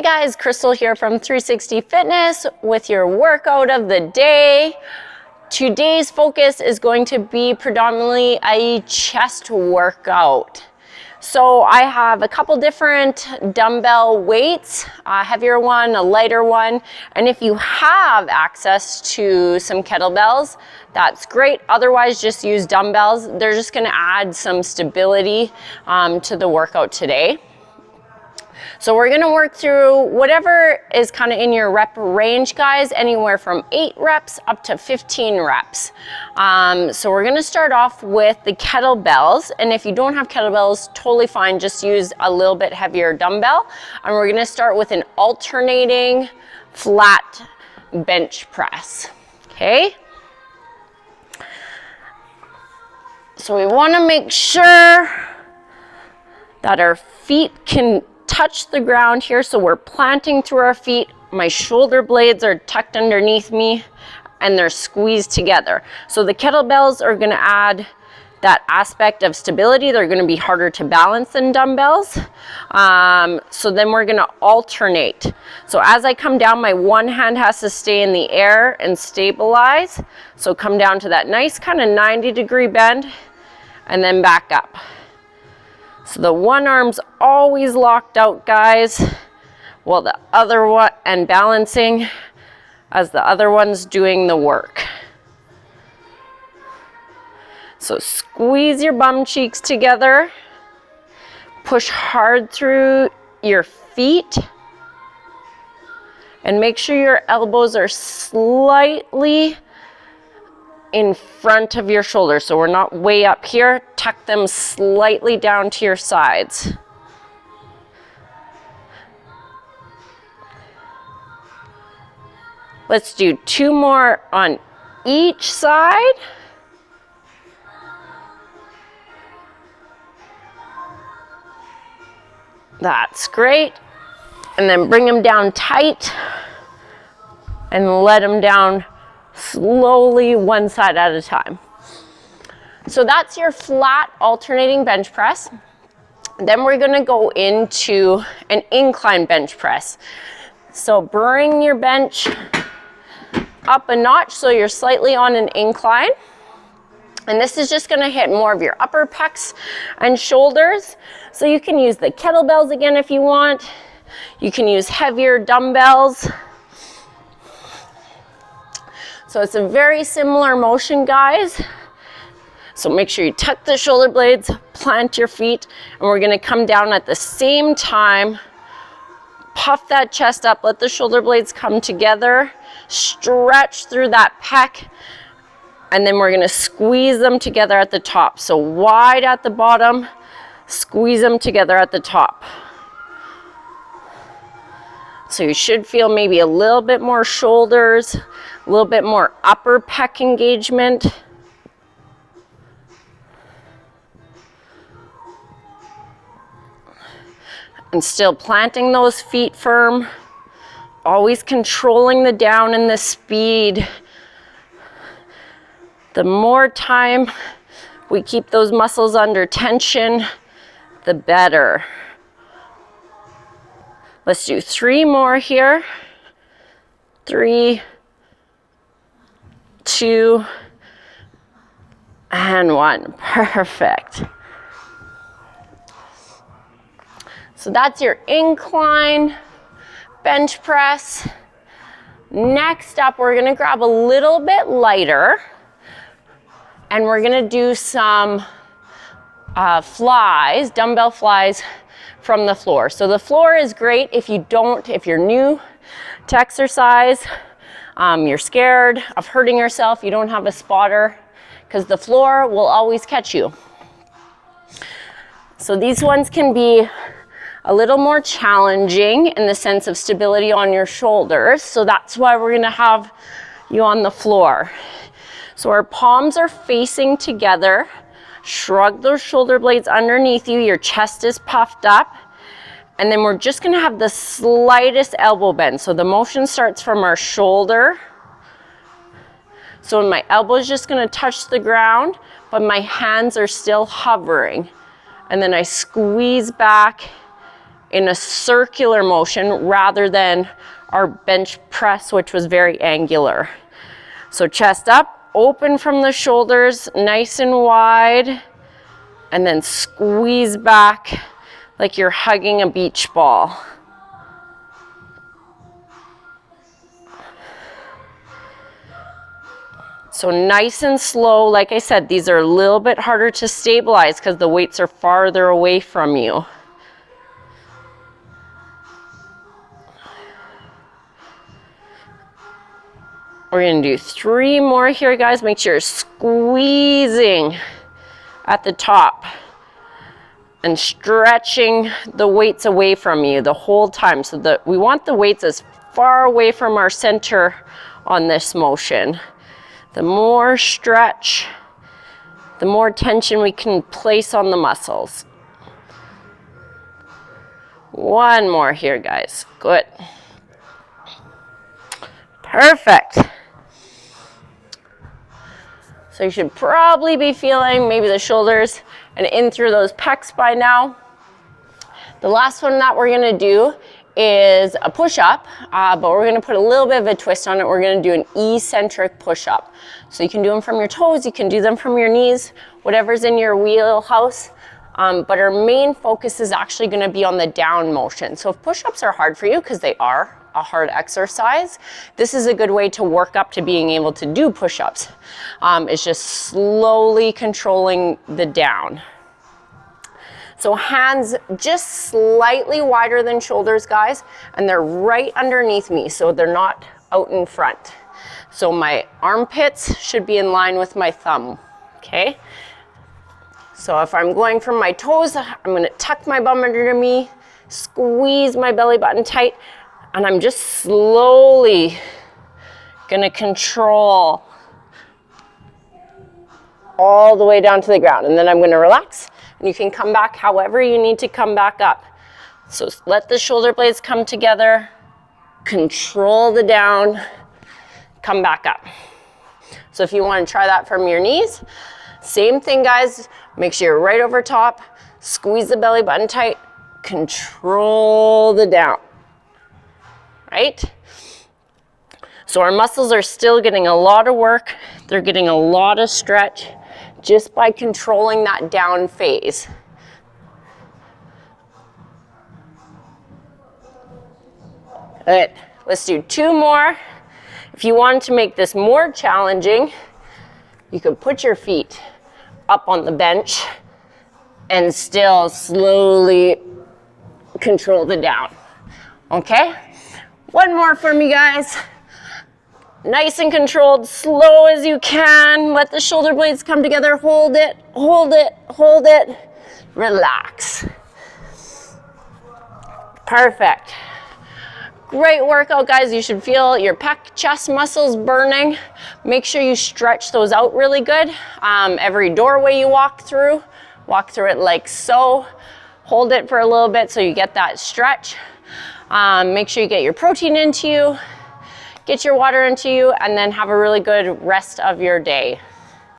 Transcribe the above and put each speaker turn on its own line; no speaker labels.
Hey guys, Crystal here from 360 Fitness with your workout of the day. Today's focus is going to be predominantly a chest workout. So I have a couple different dumbbell weights, a heavier one, a lighter one, and if you have access to some kettlebells, that's great. Otherwise, just use dumbbells. They're just gonna add some stability to the workout today. So we're gonna work through whatever is kind of in your rep range, guys, anywhere from 8 reps up to 15 reps. So we're gonna start off with the kettlebells. And if you don't have kettlebells, totally fine, just use a little bit heavier dumbbell. And we're gonna start with an alternating flat bench press, okay? So we wanna make sure that our feet can touch the ground here, so we're planting through our feet. My shoulder blades are tucked underneath me and they're squeezed together. So the kettlebells are gonna add that aspect of stability. They're gonna be harder to balance than dumbbells. So then we're gonna alternate. So as I come down, my one hand has to stay in the air and stabilize. So come down to that nice kind of 90-degree bend and then back up. So the one arm's always locked out, guys, while the other one, and balancing as the other one's doing the work. So squeeze your bum cheeks together, push hard through your feet, and make sure your elbows are slightly in front of your shoulders. So we're not way up here. Tuck them slightly down to your sides. Let's do 2 more on each side. That's great. And then bring them down tight and let them down slowly, one side at a time. So that's your flat alternating bench press. Then we're gonna go into an incline bench press. So bring your bench up a notch so you're slightly on an incline. And this is just gonna hit more of your upper pecs and shoulders. So you can use the kettlebells again if you want. You can use heavier dumbbells. So it's a very similar motion, guys. So make sure you tuck the shoulder blades, plant your feet, and we're gonna come down at the same time. Puff that chest up, let the shoulder blades come together, stretch through that pec, and then we're gonna squeeze them together at the top. So wide at the bottom, squeeze them together at the top. So you should feel maybe a little bit more shoulders, a little bit more upper pec engagement. And still planting those feet firm, always controlling the down and the speed. The more time we keep those muscles under tension, the better. Let's do 3 more here. 3, 2, and 1. Perfect. So that's your incline bench press. Next up, we're gonna grab a little bit lighter and we're gonna do some flies, dumbbell flies from the floor. So the floor is great if you're new to exercise, you're scared of hurting yourself, you don't have a spotter, because the floor will always catch you. So these ones can be a little more challenging in the sense of stability on your shoulders. So that's why we're gonna have you on the floor. So our palms are facing together. Shrug those shoulder blades underneath you. Your chest is puffed up. And then we're just gonna have the slightest elbow bend. So the motion starts from our shoulder. So my elbow is just gonna touch the ground, but my hands are still hovering. And then I squeeze back in a circular motion rather than our bench press, which was very angular. So chest up, open from the shoulders, nice and wide, and then squeeze back like you're hugging a beach ball. So nice and slow. Like I said, these are a little bit harder to stabilize because the weights are farther away from you. We're gonna do 3 more here, guys. Make sure you're squeezing at the top and stretching the weights away from you the whole time. So that we want the weights as far away from our center on this motion. The more stretch, the more tension we can place on the muscles. 1 more here, guys. Good. Perfect. So you should probably be feeling maybe the shoulders and in through those pecs by now. The last one that we're gonna do is a push-up, but we're gonna put a little bit of a twist on it. We're gonna do an eccentric push-up. So you can do them from your toes, you can do them from your knees, whatever's in your wheelhouse. But our main focus is actually gonna be on the down motion. So if push-ups are hard for you, because they are a hard exercise, this is a good way to work up to being able to do push-ups. It's just slowly controlling the down. So hands just slightly wider than shoulders, guys, and they're right underneath me, so they're not out in front. So my armpits should be in line with my thumb, okay? So if I'm going from my toes, I'm gonna tuck my bum under me, squeeze my belly button tight, and I'm just slowly gonna control all the way down to the ground. And then I'm gonna relax, and you can come back however you need to come back up. So let the shoulder blades come together, control the down, come back up. So if you wanna try that from your knees, same thing, guys. Make sure you're right over top, squeeze the belly button tight, control the down. Right? So our muscles are still getting a lot of work. They're getting a lot of stretch just by controlling that down phase. All right, let's do 2 more. If you want to make this more challenging, you could put your feet up on the bench and still slowly control the down. Okay? 1 more for me, guys. Nice and controlled, slow as you can. Let the shoulder blades come together. Hold it, hold it, hold it. Relax. Perfect. Great workout, guys. You should feel your pec, chest muscles burning. Make sure you stretch those out really good. Every doorway you walk through it like so. Hold it for a little bit so you get that stretch. Make sure you get your protein into you, get your water into you, and then have a really good rest of your day.